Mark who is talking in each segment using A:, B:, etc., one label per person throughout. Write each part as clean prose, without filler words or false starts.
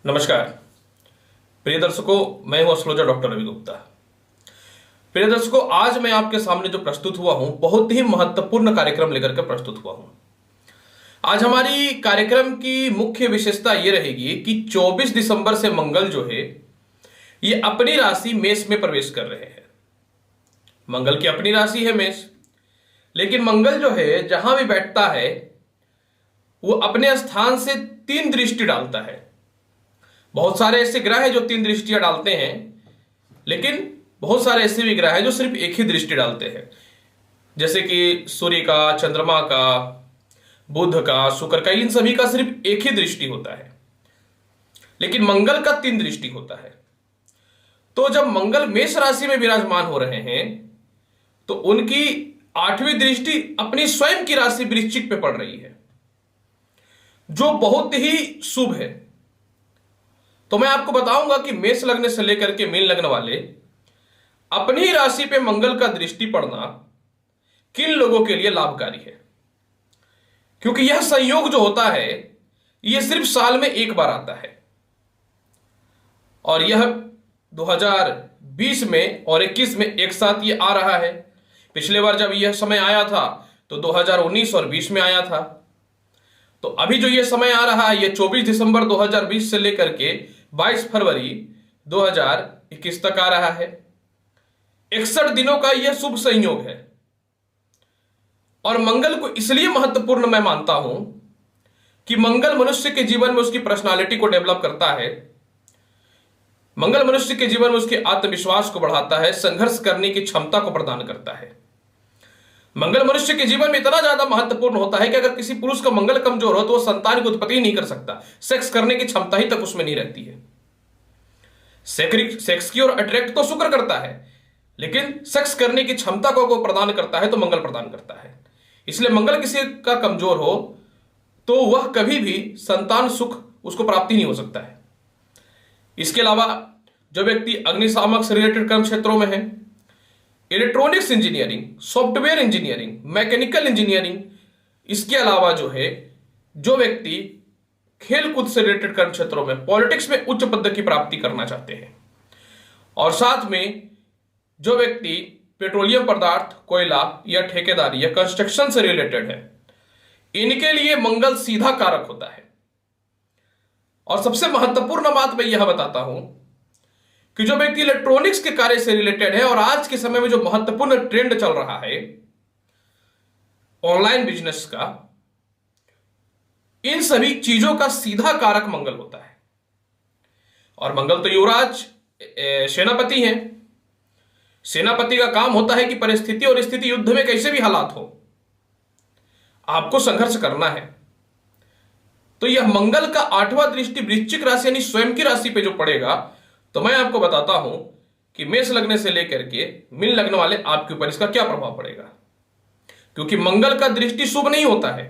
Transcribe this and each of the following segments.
A: नमस्कार प्रिय दर्शकों, मैं हूं एस्ट्रोलॉजर डॉक्टर रवि गुप्ता। प्रिय दर्शकों, आज मैं आपके सामने जो प्रस्तुत हुआ हूं, बहुत ही महत्वपूर्ण कार्यक्रम लेकर के प्रस्तुत हुआ हूं। आज हमारी कार्यक्रम की मुख्य विशेषता यह रहेगी कि 24 दिसंबर से मंगल जो है ये अपनी राशि मेष में प्रवेश कर रहे हैं। मंगल की अपनी राशि है मेष, लेकिन मंगल जो है जहां भी बैठता है वो अपने स्थान से 3 दृष्टि डालता है। बहुत सारे ऐसे ग्रह हैं जो 3 दृष्टियां डालते हैं, लेकिन बहुत सारे ऐसे भी ग्रह हैं जो सिर्फ एक ही दृष्टि डालते हैं, जैसे कि सूर्य का, चंद्रमा का, बुध का, शुक्र का, इन सभी का सिर्फ एक ही दृष्टि होता है। लेकिन मंगल का 3 दृष्टि होता है। तो जब मंगल मेष राशि में विराजमान हो रहे हैं तो उनकी 8वीं दृष्टि अपनी स्वयं की राशि वृश्चिक पे पड़ रही है, जो बहुत ही शुभ है। तो मैं आपको बताऊंगा कि मेष लग्न से लेकर के मीन लग्न वाले अपनी राशि पे मंगल का दृष्टि पड़ना किन लोगों के लिए लाभकारी है, क्योंकि यह संयोग जो होता है यह सिर्फ साल में एक बार आता है, और यह 2020 में और 21 में एक साथ ये आ रहा है। पिछले बार जब यह समय आया था तो 2019 और 20 में आया था। तो अभी जो ये समय आ रहा है, ये 24 दिसंबर 2020 से लेकर के 22 फरवरी 2021 तक आ रहा है। 61 दिनों का यह शुभ संयोग है, और मंगल को इसलिए महत्वपूर्ण मैं मानता हूं कि मंगल मनुष्य के जीवन में उसकी पर्सनालिटी को डेवलप करता है। मंगल मनुष्य के जीवन में उसके आत्मविश्वास को बढ़ाता है, संघर्ष करने की क्षमता को प्रदान करता है। मंगल मनुष्य के जीवन में इतना ज्यादा महत्वपूर्ण होता है कि अगर किसी पुरुष का मंगल कमजोर हो तो वह संतान की उत्पत्ति नहीं कर सकता, सेक्स करने की क्षमता ही तक उसमें नहीं रहती है। सेक्स की ओर अट्रैक्ट तो शुक्र करता है, लेकिन सेक्स करने की क्षमता को प्रदान करता है तो मंगल प्रदान करता है। इसलिए मंगल किसी का कमजोर हो तो वह कभी भी संतान सुख उसको प्राप्ति नहीं हो सकता है। इसके अलावा जो व्यक्ति अग्निशामक से रिलेटेड कर्म क्षेत्रों में है, electronics engineering, software engineering, mechanical engineering, इसके अलावा जो है जो व्यक्ति खेलकूद से रिलेटेड कर्म क्षेत्रों में, पॉलिटिक्स में उच्च पद की प्राप्ति करना चाहते हैं, और साथ में जो व्यक्ति पेट्रोलियम पदार्थ, कोयला या ठेकेदारी या कंस्ट्रक्शन से रिलेटेड है, इनके लिए मंगल सीधा कारक होता है। और सबसे महत्वपूर्ण बात मैं यह बताता हूं कि जो व्यक्ति इलेक्ट्रॉनिक्स के कार्य से रिलेटेड है, और आज के समय में जो महत्वपूर्ण ट्रेंड चल रहा है ऑनलाइन बिजनेस का, इन सभी चीजों का सीधा कारक मंगल होता है। और मंगल तो युवराज सेनापति हैं। सेनापति का काम होता है कि परिस्थिति और स्थिति, युद्ध में कैसे भी हालात हो, आपको संघर्ष करना है। तो यह मंगल का 8वां दृष्टि वृश्चिक राशि यानी स्वयं की राशि पे जो पड़ेगा, तो मैं आपको बताता हूं कि मेष लग्न से लेकर के मीन लग्न वाले आपके ऊपर इसका क्या प्रभाव पड़ेगा। क्योंकि मंगल का दृष्टि शुभ नहीं होता है,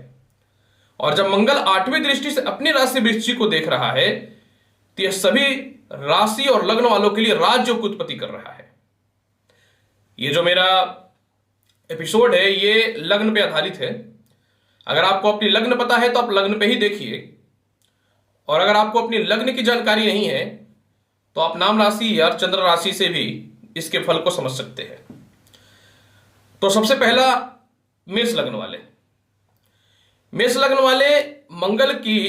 A: और जब मंगल 8वीं दृष्टि से अपनी राशि वृश्चिक को देख रहा है तो यह सभी राशि और लग्न वालों के लिए राज्यों की उत्पत्ति कर रहा है। ये जो मेरा एपिसोड है ये लग्न पे आधारित है। अगर आपको अपनी लग्न पता है तो आप लग्न पे ही देखिए, और अगर आपको अपनी लग्न की जानकारी नहीं है तो आप नाम राशि या चंद्र राशि से भी इसके फल को समझ सकते हैं। तो सबसे पहला मेष लग्न वाले, मेष लग्न वाले मंगल की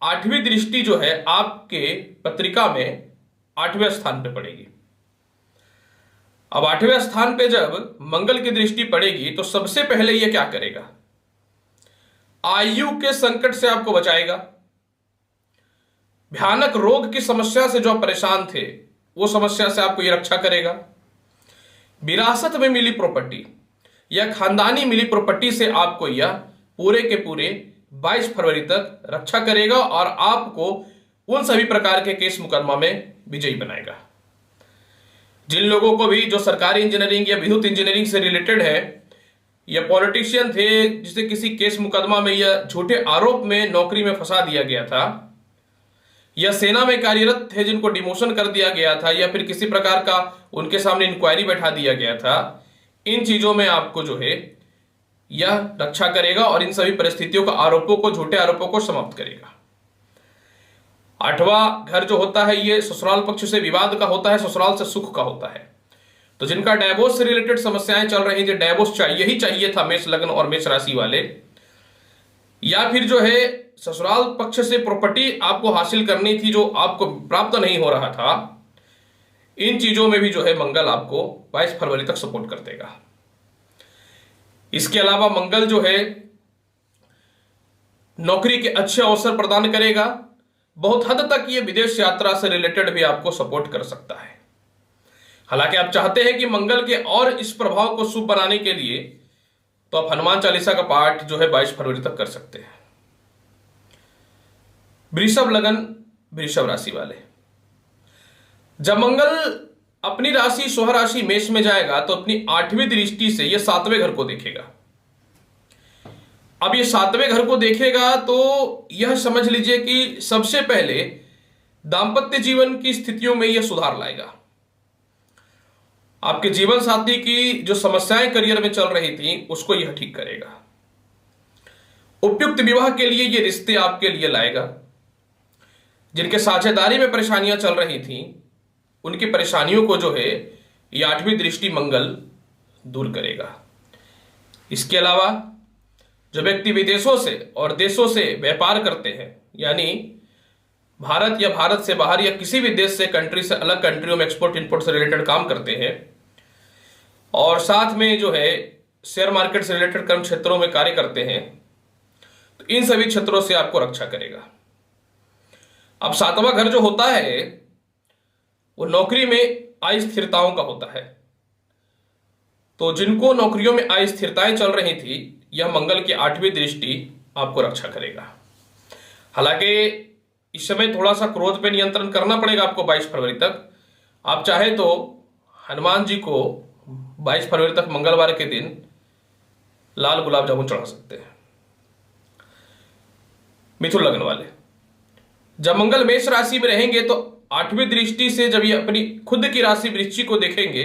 A: 8वीं दृष्टि जो है आपके पत्रिका में 8वें स्थान पे पड़ेगी। अब 8वें स्थान पे जब मंगल की दृष्टि पड़ेगी तो सबसे पहले यह क्या करेगा, आयु के संकट से आपको बचाएगा। भयानक रोग की समस्या से जो आप परेशान थे वो समस्या से आपको यह रक्षा करेगा। विरासत में मिली प्रॉपर्टी या खानदानी मिली प्रॉपर्टी से आपको यह पूरे के पूरे 22 फरवरी तक रक्षा करेगा, और आपको उन सभी प्रकार के केस मुकदमा में विजयी बनाएगा। जिन लोगों को भी जो सरकारी इंजीनियरिंग या विद्युत इंजीनियरिंग से रिलेटेड है, या पॉलिटिशियन थे जिसे किसी केस मुकदमा में या झूठे आरोप में नौकरी में फंसा दिया गया था, या सेना में कार्यरत थे जिनको डिमोशन कर दिया गया था, या फिर किसी प्रकार का उनके सामने इंक्वायरी बैठा दिया गया था, इन चीजों में आपको जो है यह रक्षा करेगा और इन सभी परिस्थितियों का, आरोपों को, झूठे आरोपों को समाप्त करेगा। 8वां घर जो होता है ये ससुराल पक्ष से विवाद का होता है, ससुराल से सुख का होता है। तो जिनका डाइवोर्स से रिलेटेड समस्याएं चल रही थी, डाइवोर्स चाहिए ही चाहिए था मेष लग्न और मेष राशि वाले, या फिर जो है ससुराल पक्ष से प्रॉपर्टी आपको हासिल करनी थी जो आपको प्राप्त नहीं हो रहा था, इन चीजों में भी जो है मंगल आपको 22 फरवरी तक सपोर्ट कर देगा। इसके अलावा मंगल जो है नौकरी के अच्छे अवसर प्रदान करेगा। बहुत हद तक ये विदेश यात्रा से रिलेटेड भी आपको सपोर्ट कर सकता है। हालांकि आप चाहते हैं कि मंगल के और इस प्रभाव को शुभ बनाने के लिए तो आप हनुमान चालीसा का पाठ जो है 22 फरवरी तक कर सकते हैं। वृषभ लगन, वृषभ राशि वाले, जब मंगल अपनी राशि स्व राशि मेष में जाएगा तो अपनी 8वीं दृष्टि से यह 7वें घर को देखेगा। अब ये 7वें घर को देखेगा तो यह समझ लीजिए कि सबसे पहले दांपत्य जीवन की स्थितियों में यह सुधार लाएगा। आपके जीवन साथी की जो समस्याएं करियर में चल रही थी उसको यह ठीक करेगा। उपयुक्त विवाह के लिए यह रिश्ते आपके लिए लाएगा। जिनके साझेदारी में परेशानियां चल रही थी उनकी परेशानियों को जो है ये 8वीं दृष्टि मंगल दूर करेगा। इसके अलावा जो व्यक्ति विदेशों से और देशों से व्यापार करते हैं, यानी भारत या भारत से बाहर या किसी भी देश से, कंट्री से अलग कंट्रियों में एक्सपोर्ट इंपोर्ट से रिलेटेड काम करते हैं, और साथ में जो है शेयर मार्केट से रिलेटेड कर्म क्षेत्रों में कार्य करते हैं, तो इन सभी क्षेत्रों से आपको रक्षा करेगा। अब 7वां घर जो होता है वो नौकरी में अस्थिरताओं का होता है। तो जिनको नौकरियों में अस्थिरताएं चल रही थी, यह मंगल की 8वीं दृष्टि आपको रक्षा करेगा। हालांकि इस समय थोड़ा सा क्रोध पे नियंत्रण करना पड़ेगा आपको 22 फरवरी तक। आप चाहे तो हनुमान जी को 22 फरवरी तक मंगलवार के दिन लाल गुलाब जामुन चढ़ा सकते हैं। मिथुन लग्न वाले, जब मंगल मेष राशि में रहेंगे तो 8वीं दृष्टि से जब ये अपनी खुद की राशि वृश्चिक को देखेंगे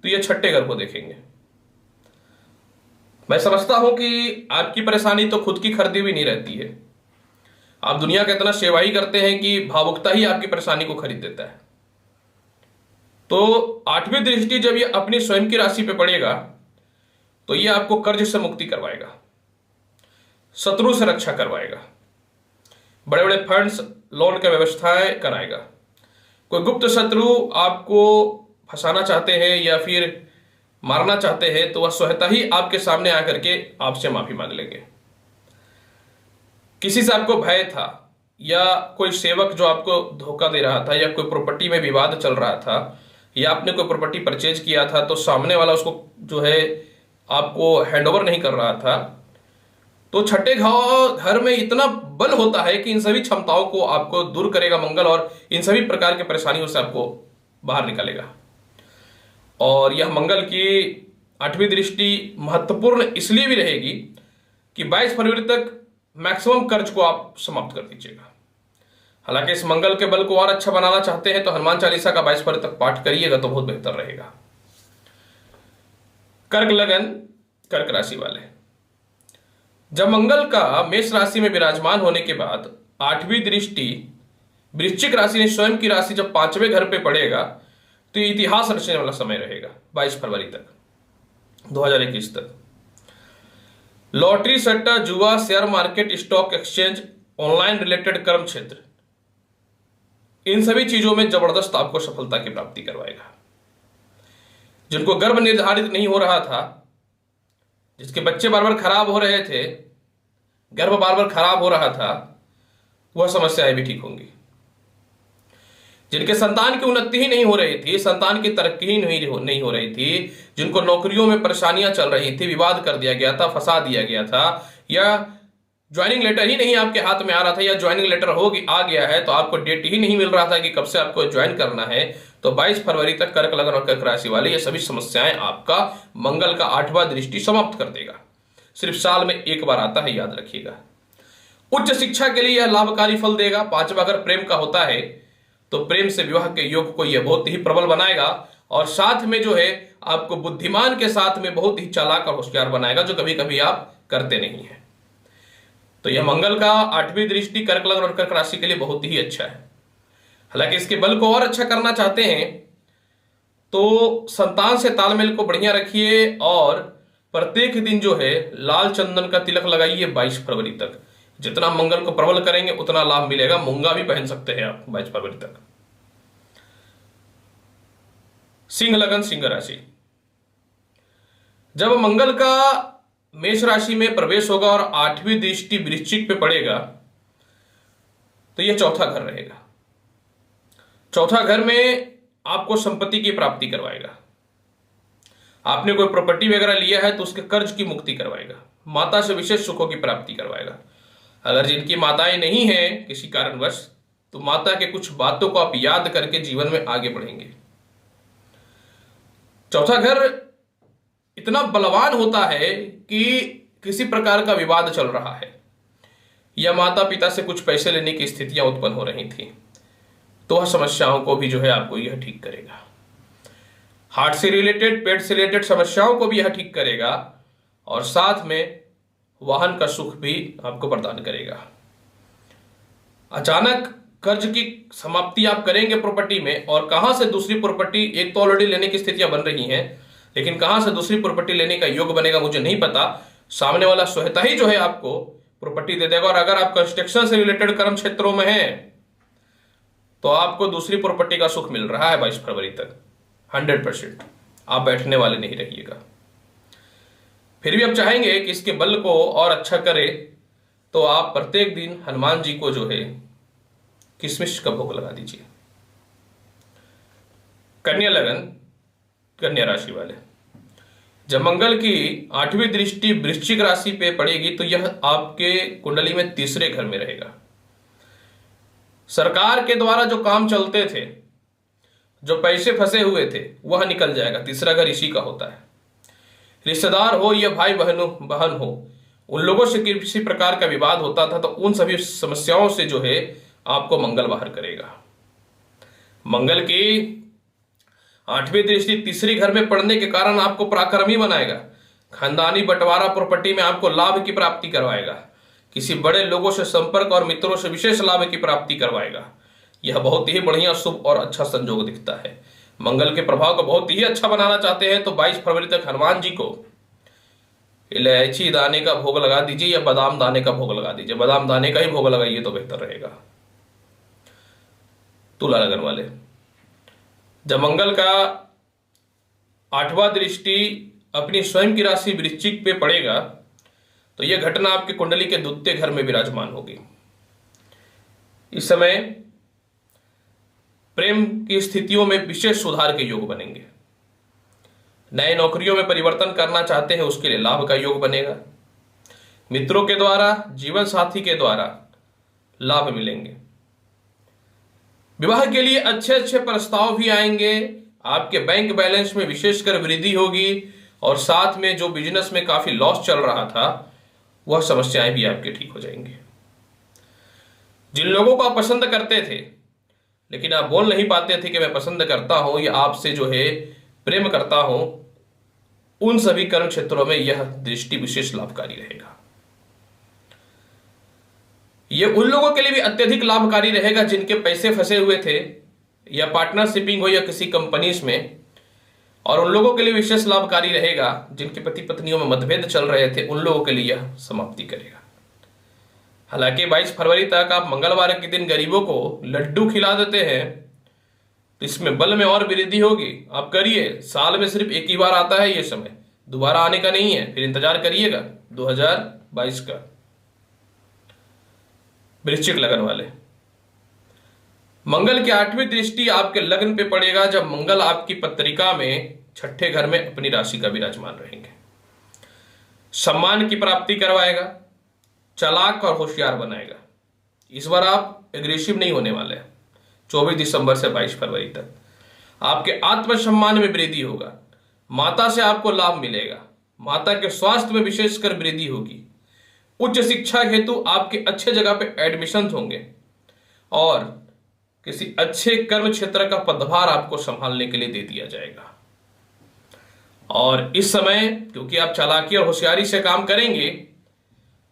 A: तो ये 6ठे घर को देखेंगे। मैं समझता हूं कि आपकी परेशानी तो खुद की खरीदी हुई नहीं रहती है। आप दुनिया का इतना सेवा ही करते हैं कि भावुकता ही आपकी परेशानी को खरीद देता है। तो 8वीं दृष्टि जब ये अपनी स्वयं की राशि पे पड़ेगा तो ये आपको कर्ज से मुक्ति करवाएगा, शत्रु से रक्षा करवाएगा, बड़े बड़े फंड्स लोन की व्यवस्थाएं कराएगा। कोई गुप्त शत्रु आपको फंसाना चाहते हैं या फिर मारना चाहते हैं तो वह स्वतः ही आपके सामने आकर के आपसे माफी मांग लेंगे। किसी से आपको भय था या कोई सेवक जो आपको धोखा दे रहा था या कोई प्रॉपर्टी में विवाद चल रहा था या आपने कोई प्रॉपर्टी परचेज किया था तो सामने वाला उसको जो है आपको हैंडओवर नहीं कर रहा था, तो 6ठे घर में इतना बल होता है कि इन सभी क्षमताओं को आपको दूर करेगा मंगल और इन सभी प्रकार के परेशानियों से आपको बाहर निकालेगा। और यह मंगल की 8वीं दृष्टि महत्वपूर्ण इसलिए भी रहेगी कि 22 फरवरी तक मैक्सिमम कर्ज को आप समाप्त कर दीजिएगा। हालांकि इस मंगल के बल को और अच्छा बनाना चाहते हैं तो हनुमान चालीसा का 22 फरवरी तक पाठ करिएगा तो बहुत बेहतर रहेगा। कर्क लगन, कर्क राशि वाले, जब मंगल का मेष राशि में विराजमान होने के बाद 8वीं दृष्टि वृश्चिक राशि ने स्वयं की राशि जब 5वें घर पे पड़ेगा तो ये इतिहास रचने वाला समय रहेगा 22 फरवरी तक, 2021 तक। लॉटरी, सट्टा, जुआ, share market, stock exchange, online related कर्म क्षेत्र, इन सभी चीजों में जबरदस्त आपको सफलता की प्राप्ति करवाएगा। जिनको गर्भ निर्धारित नहीं हो रहा था, जिसके बच्चे बार बार खराब हो रहे थे, गर्भ बार बार खराब हो रहा था, वह समस्याएं भी ठीक होंगी। जिनके संतान की उन्नति ही नहीं हो रही थी, संतान की तरक्की ही नहीं हो रही थी, जिनको नौकरियों में परेशानियां चल रही थी, विवाद कर दिया गया था, फंसा दिया गया था, या ज्वाइनिंग लेटर ही नहीं आपके हाथ में आ रहा था, या ज्वाइनिंग लेटर आ गया है तो आपको डेट ही नहीं मिल रहा था कि कब से आपको ज्वाइन करना है, तो 22 फरवरी तक कर्क लगन और कर्क राशि वाले ये सभी समस्याएं आपका मंगल का 8वां दृष्टि समाप्त कर देगा। सिर्फ साल में एक बार आता है, याद रखिएगा। उच्च शिक्षा के लिए यह लाभकारी फल देगा। 5वां अगर प्रेम का होता है तो प्रेम से विवाह के योग को यह बहुत ही प्रबल बनाएगा और साथ में जो है आपको बुद्धिमान के साथ में बहुत ही चालाक और होशियार बनाएगा, जो कभी कभी आप करते नहीं है। तो यह मंगल का 8वीं दृष्टि कर्क लग्न और कर्क राशि के लिए बहुत ही अच्छा है। हालांकि इसके बल को और अच्छा करना चाहते हैं तो संतान से तालमेल को बढ़िया रखिए और प्रत्येक दिन जो है लाल चंदन का तिलक लगाइए 22 फरवरी तक। जितना मंगल को प्रबल करेंगे उतना लाभ मिलेगा। मूंगा भी पहन सकते हैं आप 22 फरवरी तक। सिंह लगन, सिंह राशि। जब मंगल का मेष राशि में प्रवेश होगा और 8वीं दृष्टि वृश्चिक पे पड़ेगा तो यह चौथा घर रहेगा। चौथा घर में आपको संपत्ति की प्राप्ति करवाएगा। आपने कोई प्रॉपर्टी वगैरह लिया है तो उसके कर्ज की मुक्ति करवाएगा। माता से विशेष सुखों की प्राप्ति करवाएगा। अगर जिनकी माताएं नहीं हैं किसी कारणवश तो माता के कुछ बातों को आप याद करके जीवन में आगे बढ़ेंगे। चौथा घर इतना बलवान होता है कि किसी प्रकार का विवाद चल रहा है या माता पिता से कुछ पैसे लेने की स्थितियां उत्पन्न हो रही थी तो वह समस्याओं को भी जो है आपको यह ठीक करेगा। हार्ट से रिलेटेड, पेट से रिलेटेड समस्याओं को भी यह ठीक करेगा और साथ में वाहन का सुख भी आपको प्रदान करेगा। अचानक कर्ज की समाप्ति आप करेंगे प्रॉपर्टी में, और कहां से दूसरी प्रॉपर्टी, एक तो ऑलरेडी लेने की स्थितियां बन रही हैं लेकिन कहां से दूसरी प्रॉपर्टी लेने का योग बनेगा मुझे नहीं पता। सामने वाला स्वतः ही जो है आपको प्रॉपर्टी दे देगा। और अगर आप कंस्ट्रक्शन से रिलेटेड कर्म क्षेत्रों में हैं तो आपको दूसरी प्रॉपर्टी का सुख मिल रहा है 22 फरवरी तक 100%। आप बैठने वाले नहीं रहिएगा। फिर भी आप चाहेंगे कि इसके बल को और अच्छा करे तो आप प्रत्येक दिन हनुमान जी को जो है किशमिश का भोग लगा दीजिए। कन्या लगन, कन्या राशि वाले, जब मंगल की 8वीं दृष्टि वृश्चिक राशि पे पड़ेगी तो यह आपके कुंडली में तीसरे घर में रहेगा। सरकार के द्वारा जो काम चलते थे, जो पैसे फंसे हुए थे, वह निकल जाएगा। तीसरा घर इसी का होता है। रिश्तेदार हो या भाई बहन हो, उन लोगों से किसी प्रकार का विवाद होता था तो उन सभी समस्याओं से जो है आपको मंगल बाहर करेगा। मंगल की 8वीं दृष्टि तीसरी घर में पड़ने के कारण आपको पराक्रमी बनाएगा। खानदानी बंटवारा प्रॉपर्टी में आपको लाभ की प्राप्ति करवाएगा। किसी बड़े लोगों से संपर्क और मित्रों से विशेष लाभ की प्राप्ति करवाएगा। यह बहुत ही बढ़िया, शुभ और अच्छा संयोग दिखता है। मंगल के प्रभाव को बहुत ही अच्छा बनाना चाहते हैं तो 22 फरवरी तक हनुमान जी को इलायची दाने का भोग लगा दीजिए या बादाम दाने का भोग लगा दीजिए। बादाम दाने का ही भोग लगाइए तो बेहतर रहेगा। तुला लगन वाले, जब मंगल का 8वां दृष्टि अपनी स्वयं की राशि वृश्चिक पे पड़ेगा तो यह घटना आपके कुंडली के द्वितीय घर में विराजमान होगी। इस समय प्रेम की स्थितियों में विशेष सुधार के योग बनेंगे। नए नौकरियों में परिवर्तन करना चाहते हैं उसके लिए लाभ का योग बनेगा। मित्रों के द्वारा, जीवन साथी के द्वारा लाभ मिलेंगे। विवाह के लिए अच्छे अच्छे प्रस्ताव भी आएंगे। आपके बैंक बैलेंस में विशेषकर वृद्धि होगी और साथ में जो बिजनेस में काफी लॉस चल रहा था वह समस्याएं भी आपके ठीक हो जाएंगी। जिन लोगों को आप पसंद करते थे लेकिन आप बोल नहीं पाते थे कि मैं पसंद करता हूं या आपसे जो है प्रेम करता हूं, उन सभी कर्म क्षेत्रों में यह दृष्टि विशेष लाभकारी रहेगा। यह उन लोगों के लिए भी अत्यधिक लाभकारी रहेगा जिनके पैसे फंसे हुए थे या पार्टनरशिपिंग हो या किसी कंपनीज में, और उन लोगों के लिए विशेष लाभकारी रहेगा जिनके पति पत्नियों में मतभेद चल रहे थे। उन लोगों के लिए यह समाप्ति करेगा। हालांकि 22 फरवरी तक आप मंगलवार के दिन गरीबों को लड्डू खिला देते हैं तो इसमें बल में और वृद्धि होगी। आप करिए, साल में सिर्फ एक ही बार आता है ये समय, दोबारा आने का नहीं है। फिर इंतजार करिएगा 2022 का। वृश्चिक लगन वाले, मंगल की 8वीं दृष्टि आपके लग्न पे पड़ेगा जब मंगल आपकी पत्रिका में 6ठे घर में अपनी राशि का विराजमान रहेंगे। सम्मान की प्राप्ति करवाएगा, चालाक और होशियार बनाएगा। इस बार आप एग्रेसिव नहीं होने वाले हैं। 24 दिसंबर से 22 फरवरी तक आपके आत्मसम्मान में वृद्धि होगा। माता से आपको लाभ मिलेगा। माता के स्वास्थ्य में विशेषकर वृद्धि होगी। उच्च शिक्षा हेतु आपके अच्छे जगह पे एडमिशन होंगे और किसी अच्छे कर्म क्षेत्र का पदभार आपको संभालने के लिए दे दिया जाएगा। और इस समय क्योंकि आप चालाकी और होशियारी से काम करेंगे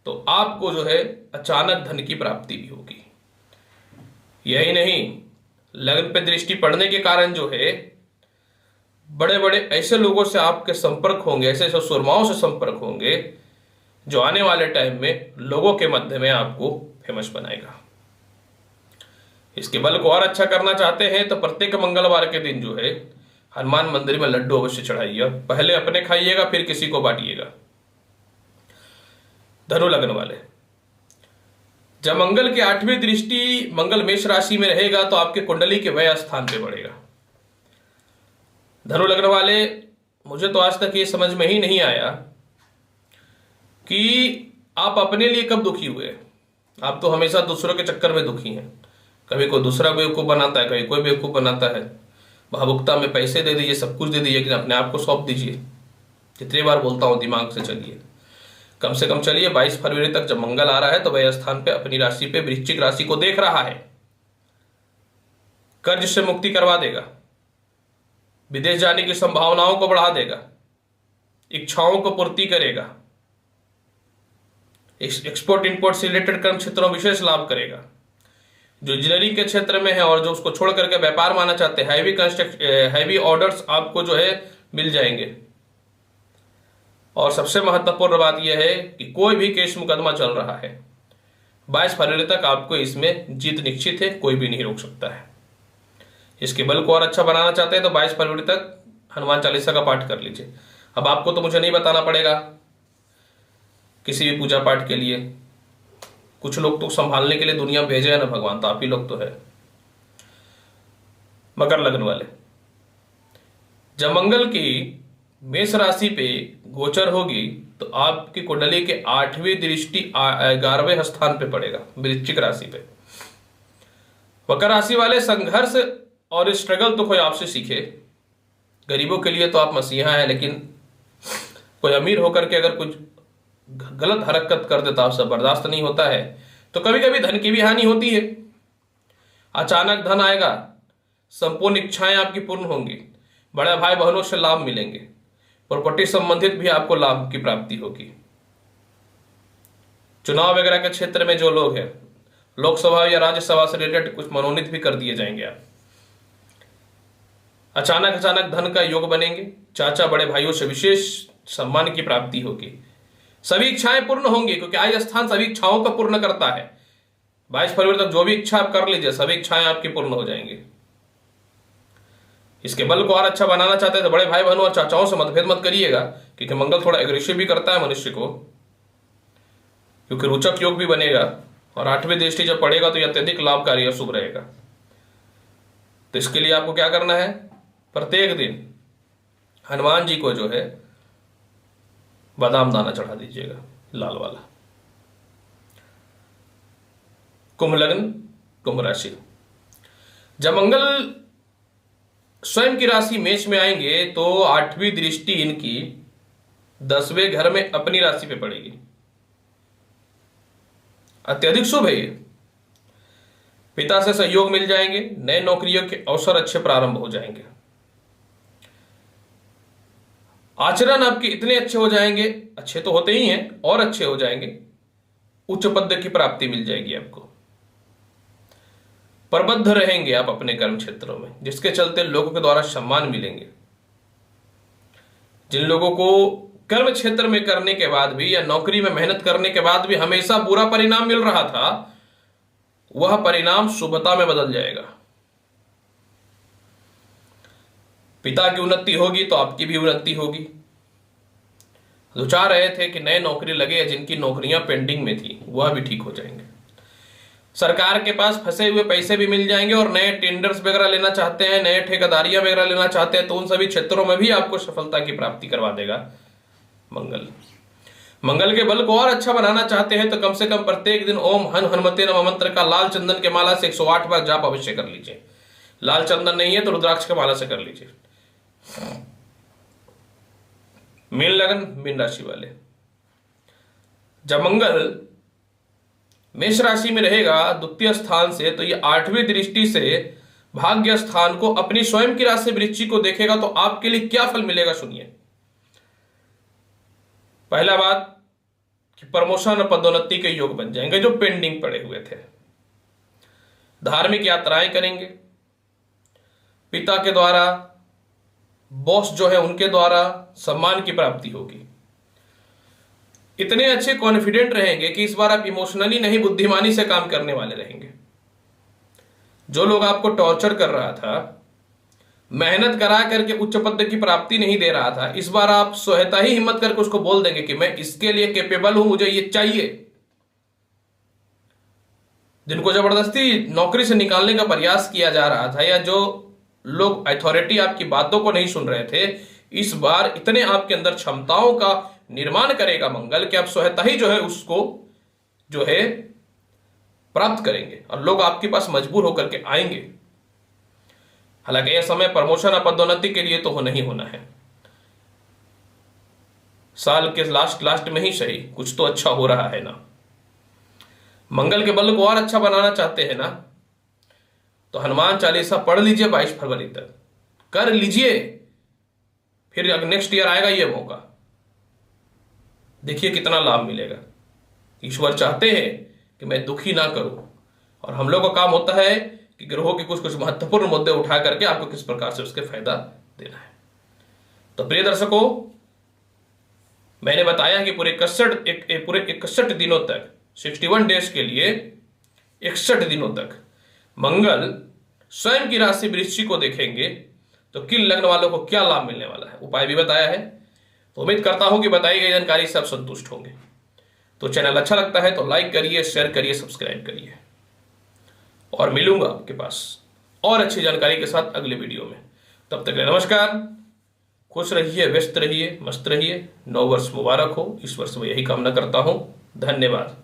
A: तो आपको जो है अचानक धन की प्राप्ति भी होगी। यही नहीं, लग्न पे दृष्टि पड़ने के कारण जो है बड़े बड़े ऐसे लोगों से आपके संपर्क होंगे, ऐसे ऐसे सुरमाओं से संपर्क होंगे जो आने वाले टाइम में लोगों के मध्य में आपको फेमस बनाएगा। इसके बल को और अच्छा करना चाहते हैं तो प्रत्येक मंगलवार के दिन जो है हनुमान मंदिर में लड्डू अवश्य चढ़ाइए। पहले अपने खाइएगा, फिर किसी को बांटिएगा। धनु लग्न वाले, जब मंगल की 8वीं दृष्टि मंगल मेष राशि में रहेगा तो आपके कुंडली के व्यय स्थान पे बढ़ेगा। धनु लग्न वाले, मुझे तो आज तक ये समझ में ही नहीं आया कि आप अपने लिए कब दुखी हुए। आप तो हमेशा दूसरों के चक्कर में दुखी हैं। कभी कोई दूसरा बेवकूफ बनाता है, कभी कोई बेवकूफ बनाता है। भावुकता में पैसे दे दीजिए, सब कुछ दे दीजिए, लेकिन अपने आप को सौंप दीजिए। जितनी बार बोलता हूं दिमाग से चलिए, कम से कम चलिए। 22 फरवरी तक जब मंगल आ रहा है तो वह स्थान पे अपनी राशि पे वृश्चिक राशि को देख रहा है। कर्ज से मुक्ति करवा देगा, विदेश जाने की संभावनाओं को बढ़ा देगा, इच्छाओं को पूर्ति करेगा, एक्सपोर्ट इंपोर्ट से रिलेटेड कर्म क्षेत्रों में विशेष लाभ करेगा। जो इंजीनियरिंग के क्षेत्र में है और जो उसको छोड़ करके व्यापार माना चाहते हैं, हैवी ऑर्डर्स आपको जो है मिल जाएंगे। और सबसे महत्वपूर्ण बात यह है कि कोई भी केस मुकदमा चल रहा है 22 फरवरी तक आपको इसमें जीत निश्चित है, कोई भी नहीं रोक सकता है। इसके बल को और अच्छा बनाना चाहते हैं तो 22 फरवरी तक हनुमान चालीसा का पाठ कर लीजिए। अब आपको तो मुझे नहीं बताना पड़ेगा किसी भी पूजा पाठ के लिए, कुछ लोग तो संभालने के लिए दुनिया भेजे है ना भगवान, तो आप ही लोग तो है। मकर लग्न वाले, जब मंगल की मेष राशि पे गोचर होगी तो आपकी कुंडली के 8वीं दृष्टि 11वें स्थान पे पड़ेगा, वृश्चिक राशि पे। मकर राशि वाले, संघर्ष और स्ट्रगल तो कोई आपसे सीखे। गरीबों के लिए तो आप मसीहा हैं, लेकिन कोई अमीर होकर के अगर कुछ गलत हरकत कर देता, आपसे बर्दाश्त नहीं होता है, तो कभी कभी धन की भी हानि होती है। अचानक धन आएगा, संपूर्ण इच्छाएं आपकी पूर्ण होंगी, बड़े भाई बहनों से लाभ मिलेंगे, प्रॉपर्टी संबंधित भी आपको लाभ की प्राप्ति होगी। चुनाव वगैरह के क्षेत्र में जो लोग हैं, लोकसभा या राज्यसभा से रिलेटेड कुछ मनोनीत भी कर दिए जाएंगे आप। अचानक धन का योग बनेंगे, चाचा बड़े भाइयों से विशेष सम्मान की प्राप्ति होगी। सभी इच्छाएं पूर्ण होंगी, क्योंकि आज स्थान सभी इच्छाओं को पूर्ण करता है। 22 फरवरी तक जो भी इच्छा आप कर लीजिए, सभी इच्छाएं आपकी पूर्ण हो जाएंगी। इसके बल को और अच्छा बनाना चाहते हैं तो बड़े भाई बहनों और चाचाओं से मतभेद मत करिएगा, क्योंकि मंगल थोड़ा एग्रेसिव भी करता है मनुष्य को, क्योंकि रोचक योग भी बनेगा। और 8वीं दृष्टि जब पड़ेगा तो यह अत्यधिक लाभकारी और शुभ रहेगा। तो इसके लिए आपको क्या करना है, प्रत्येक दिन हनुमान जी को जो है बादाम दाना चढ़ा दीजिएगा, लाल वाला। कुंभ लग्न, कुंभ राशि, जब मंगल स्वयं की राशि मेष में आएंगे तो 8वीं दृष्टि इनकी 10वें घर में अपनी राशि पे पड़ेगी। अत्यधिक शुभ है ये। पिता से सहयोग मिल जाएंगे, नए नौकरियों के अवसर अच्छे प्रारंभ हो जाएंगे, आचरण आपके इतने अच्छे हो जाएंगे, अच्छे तो होते ही हैं और अच्छे हो जाएंगे, उच्च पद की प्राप्ति मिल जाएगी आपको। प्रबद्ध रहेंगे आप अपने कर्म क्षेत्रों में, जिसके चलते लोगों के द्वारा सम्मान मिलेंगे। जिन लोगों को कर्म क्षेत्र में करने के बाद भी या नौकरी में मेहनत करने के बाद भी हमेशा बुरा परिणाम मिल रहा था, वह परिणाम शुभता में बदल जाएगा। पिता की उन्नति होगी तो आपकी भी उन्नति होगी। जो चाह रहे थे कि नए नौकरी लगे, जिनकी नौकरियां पेंडिंग में थी, वह भी ठीक हो जाएंगे। सरकार के पास फंसे हुए पैसे भी मिल जाएंगे और नए टेंडर्स वगैरह लेना चाहते हैं, नए ठेकेदारियां वगैरह लेना चाहते हैं, तो उन सभी क्षेत्रों में भी आपको सफलता की प्राप्ति करवा देगा मंगल। मंगल के बल को और अच्छा बनाना चाहते हैं तो कम से कम प्रत्येक दिन ओम हन हनुमते नमः मंत्र का लाल चंदन के माला से 108 बार जाप अवश्य कर लीजिए। लाल चंदन नहीं है तो रुद्राक्ष के माला से कर लीजिए। मीन लगन, मीन राशि वाले, जब मंगल मेष राशि में रहेगा द्वितीय स्थान से, तो ये 8वीं दृष्टि से भाग्य स्थान को अपनी स्वयं की राशि वृश्चिक को देखेगा। तो आपके लिए क्या फल मिलेगा सुनिए। पहला बात कि प्रमोशन और पदोन्नति के योग बन जाएंगे जो पेंडिंग पड़े हुए थे। धार्मिक यात्राएं करेंगे, पिता के द्वारा, बॉस जो है उनके द्वारा सम्मान की प्राप्ति होगी। इतने अच्छे कॉन्फिडेंट रहेंगे कि इस बार आप इमोशनली नहीं बुद्धिमानी से काम करने वाले रहेंगे। जो लोग आपको टॉर्चर कर रहा था, मेहनत करा करके उच्च पद की प्राप्ति नहीं दे रहा था, इस बार आप स्वतः ही हिम्मत करके उसको बोल देंगे कि मैं इसके लिए कैपेबल हूं, मुझे ये चाहिए। जिनको जबरदस्ती नौकरी से निकालने का प्रयास किया जा रहा था, या जो लोग अथॉरिटी आपकी बातों को नहीं सुन रहे थे, इस बार इतने आपके अंदर क्षमताओं का निर्माण करेगा मंगल कि आप स्वतः ही जो है उसको जो है प्राप्त करेंगे और लोग आपके पास मजबूर होकर के आएंगे। हालांकि यह समय प्रमोशन और पदोन्नति के लिए तो हो नहीं होना है, साल के लास्ट में ही सही कुछ तो अच्छा हो रहा है ना। मंगल के बल को और अच्छा बनाना चाहते हैं ना, तो हनुमान चालीसा पढ़ लीजिए 22 फरवरी तक, कर लीजिए, फिर नेक्स्ट ईयर आएगा ये मौका, देखिए कितना लाभ मिलेगा। ईश्वर चाहते हैं कि मैं दुखी ना करूं, और हम लोग का काम होता है कि ग्रहों के कुछ कुछ महत्वपूर्ण मुद्दे उठा करके आपको किस प्रकार से उसके फायदा देना है। तो प्रिय दर्शकों, मैंने बताया कि पूरे 61 दिनों तक, 61 डेज के लिए 61 दिनों तक मंगल स्वयं की राशि वृश्चिक को देखेंगे तो किन लग्न वालों को क्या लाभ मिलने वाला है, उपाय भी बताया है। तो उम्मीद करता हूं कि बताई गई जानकारी से आप संतुष्ट होंगे। तो चैनल अच्छा लगता है तो लाइक करिए, शेयर करिए, सब्सक्राइब करिए, और मिलूंगा आपके पास और अच्छी जानकारी के साथ अगले वीडियो में। तब तक नमस्कार, खुश रहिए, व्यस्त रहिए, मस्त रहिए, नव वर्ष मुबारक हो। इस वर्ष में यही कामना करता हूं। धन्यवाद।